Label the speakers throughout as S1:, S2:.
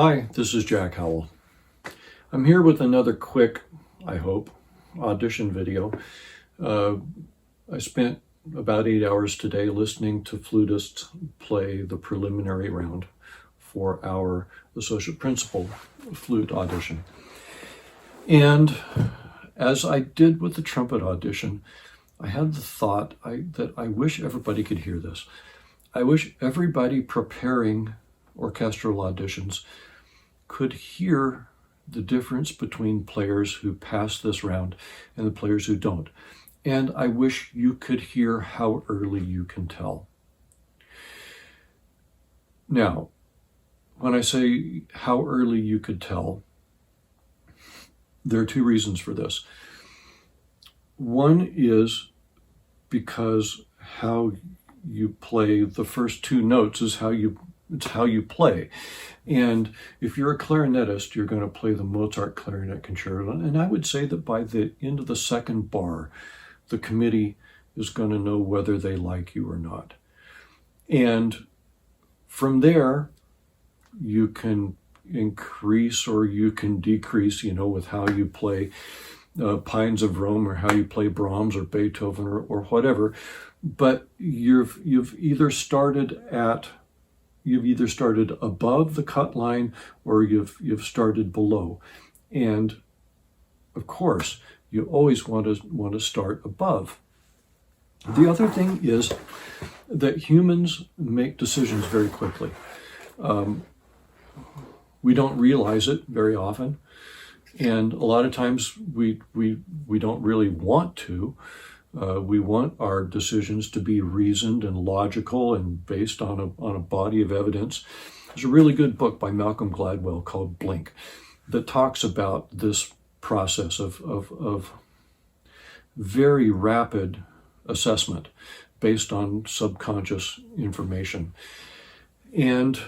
S1: Hi, this is Jack Howell. I'm here with another quick, I hope, audition video. I spent about 8 hours today listening to flutists play the preliminary round for our associate principal flute audition. And as I did with the trumpet audition, I had the thought that I wish everybody could hear this. I wish everybody preparing orchestral auditions could hear the difference between players who pass this round and the players who don't. And I wish you could hear how early you can tell. Now, when I say how early you could tell, there are two reasons for this. One is because how you play the first two notes is how you play. And if you're a clarinetist, you're going to play the Mozart clarinet concerto. And I would say that by the end of the second bar, the committee is going to know whether they like you or not. And from there, you can increase or you can decrease, with how you play Pines of Rome or how you play Brahms or Beethoven or whatever. But you've either started above the cut line or you've started below. And of course, you always want to start above. The other thing is that humans make decisions very quickly. We don't realize it very often, and a lot of times we don't really want to. We want our decisions to be reasoned and logical and based on a body of evidence. There's a really good book by Malcolm Gladwell called Blink that talks about this process of very rapid assessment based on subconscious information. And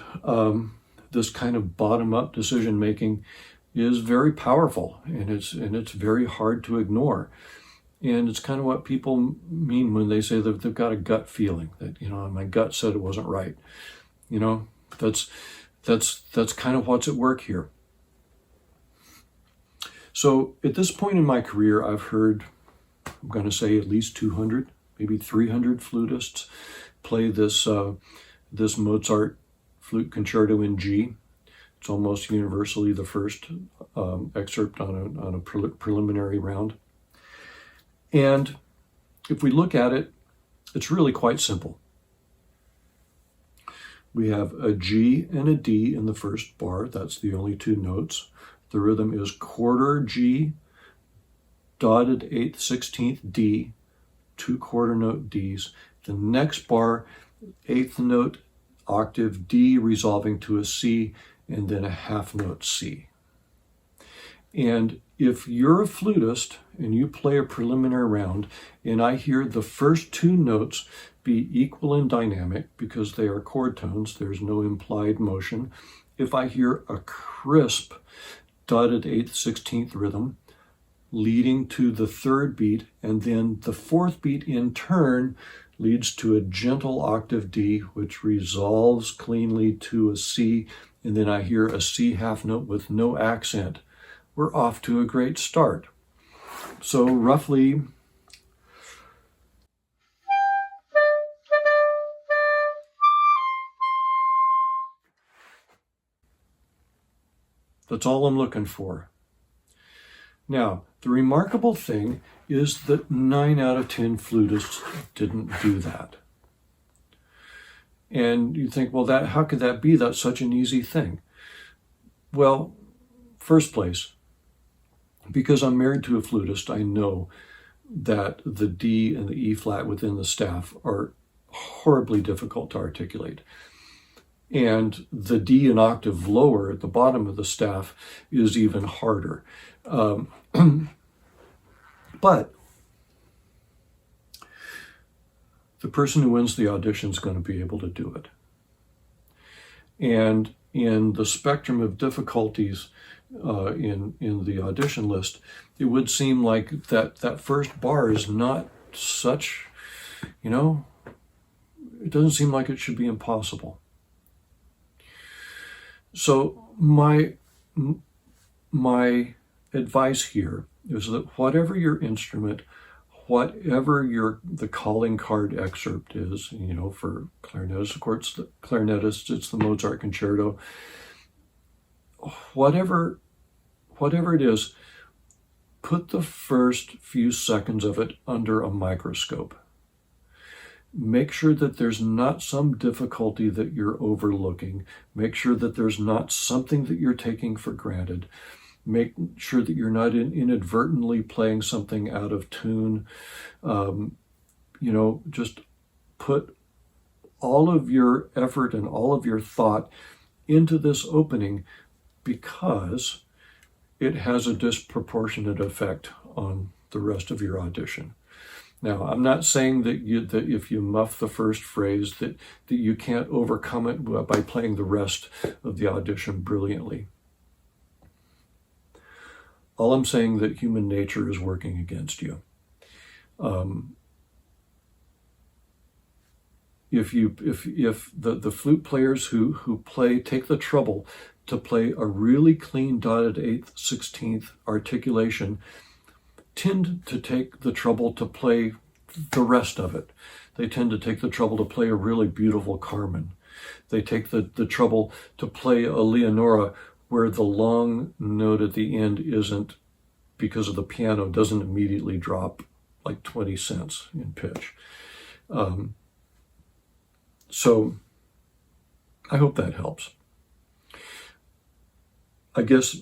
S1: this kind of bottom-up decision making is very powerful, and it's very hard to ignore. And it's kind of what people mean when they say that they've got a gut feeling that, my gut said it wasn't right. That's kind of what's at work here. So at this point in my career, I've heard, I'm going to say at least 200, maybe 300 flutists play this Mozart flute concerto in G. It's almost universally the first excerpt on a preliminary round. And if we look at it, it's really quite simple. We have a G and a D in the first bar. That's the only two notes. The rhythm is quarter G, dotted 8th, 16th D, two quarter note Ds. The next bar, 8th note, octave D resolving to a C, and then a half note C. And if you're a flutist and you play a preliminary round and I hear the first two notes be equal in dynamic because they are chord tones, there's no implied motion. If I hear a crisp dotted 8th, 16th rhythm leading to the third beat, and then the fourth beat in turn leads to a gentle octave D, which resolves cleanly to a C, and then I hear a C half note with no accent, we're off to a great start. So roughly, that's all I'm looking for. Now, the remarkable thing is that 9 out of 10 flutists didn't do that. And you think, well, how could that be? That's such an easy thing. Well, first place, because I'm married to a flutist, I know that the D and the E flat within the staff are horribly difficult to articulate. And the D an octave lower at the bottom of the staff is even harder. But the person who wins the audition is going to be able to do it. And in the spectrum of difficulties in the audition list, it would seem like that first bar is not such, it doesn't seem like it should be impossible. So my advice here is that whatever your instrument, whatever the calling card excerpt is, for clarinetists, of course, the clarinetists, it's the Mozart concerto. Whatever it is, put the first few seconds of it under a microscope. Make sure that there's not some difficulty that you're overlooking. Make sure that there's not something that you're taking for granted. Make sure that you're not inadvertently playing something out of tune. Just put all of your effort and all of your thought into this opening, because it has a disproportionate effect on the rest of your audition. Now, I'm not saying that if you muff the first phrase that you can't overcome it by playing the rest of the audition brilliantly. All I'm saying that human nature is working against you. If the flute players who take the trouble to play a really clean dotted 8th, 16th articulation, tend to take the trouble to play the rest of it. They tend to take the trouble to play a really beautiful Carmen. They take the trouble to play a Leonora where the long note at the end isn't, because of the piano, doesn't immediately drop like 20 cents in pitch. So I hope that helps. I guess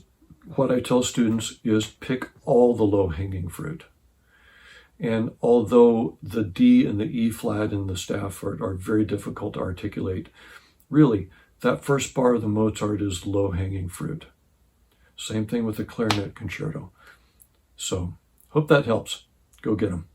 S1: what I tell students is pick all the low-hanging fruit. And although the D and the E flat in the staff are very difficult to articulate, really, that first bar of the Mozart is low-hanging fruit. Same thing with the clarinet concerto. So, hope that helps. Go get them.